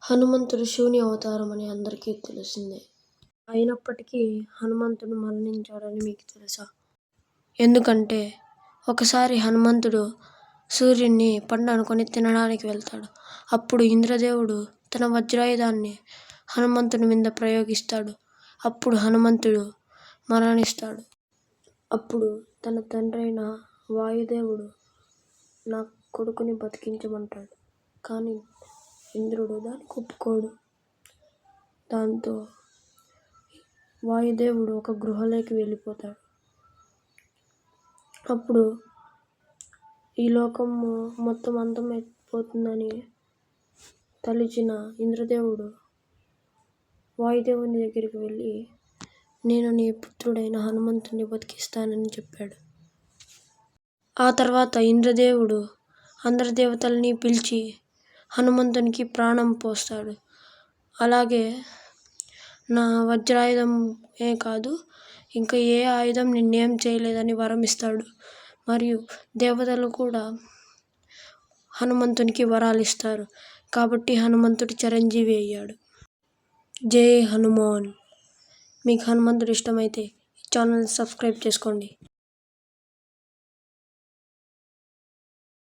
హనుమంతుడు శివుని అవతారం అని అందరికీ తెలిసిందే. అయినప్పటికీ హనుమంతుడు మరణించాడని మీకు తెలుసా? ఎందుకంటే ఒకసారి హనుమంతుడు సూర్యుడిని పండు అనుకొని తినడానికి వెళ్తాడు. అప్పుడు ఇంద్రదేవుడు తన వజ్రాయుధాన్ని హనుమంతుడి మీద ప్రయోగిస్తాడు. అప్పుడు హనుమంతుడు మరణిస్తాడు. అప్పుడు తన తండ్రైన వాయుదేవుడు నా కొడుకుని బతికించమంటాడు. కానీ ఇంద్రుడు దానికి ఒప్పుకోడు. దాంతో వాయుదేవుడు ఒక గృహలోకి వెళ్ళిపోతాడు. అప్పుడు ఈ లోకము మొత్తం అంతమైపోతుందని తలిచిన ఇంద్రదేవుడు వాయుదేవుని దగ్గరికి వెళ్ళి, నేను నీ పుత్రుడైన హనుమంతుడిని బతికిస్తానని చెప్పాడు. ఆ తర్వాత ఇంద్రదేవుడు అందరి దేవతల్ని పిలిచి హనుమంతునికి ప్రాణం పోస్తాడు. అలాగే నా వజ్రాయుధమే కాదు, ఇంకా ఏ ఆయుధం నిన్నేం చేయలేదని వరం ఇస్తాడు. మరియు దేవతలు కూడా హనుమంతునికి వరాలు ఇస్తారు. కాబట్టి హనుమంతుడు చిరంజీవి అయ్యాడు. జై హనుమాన్. మీకు హనుమంతుడు ఇష్టమైతే ఈ ఛానల్ని సబ్స్క్రైబ్ చేసుకోండి.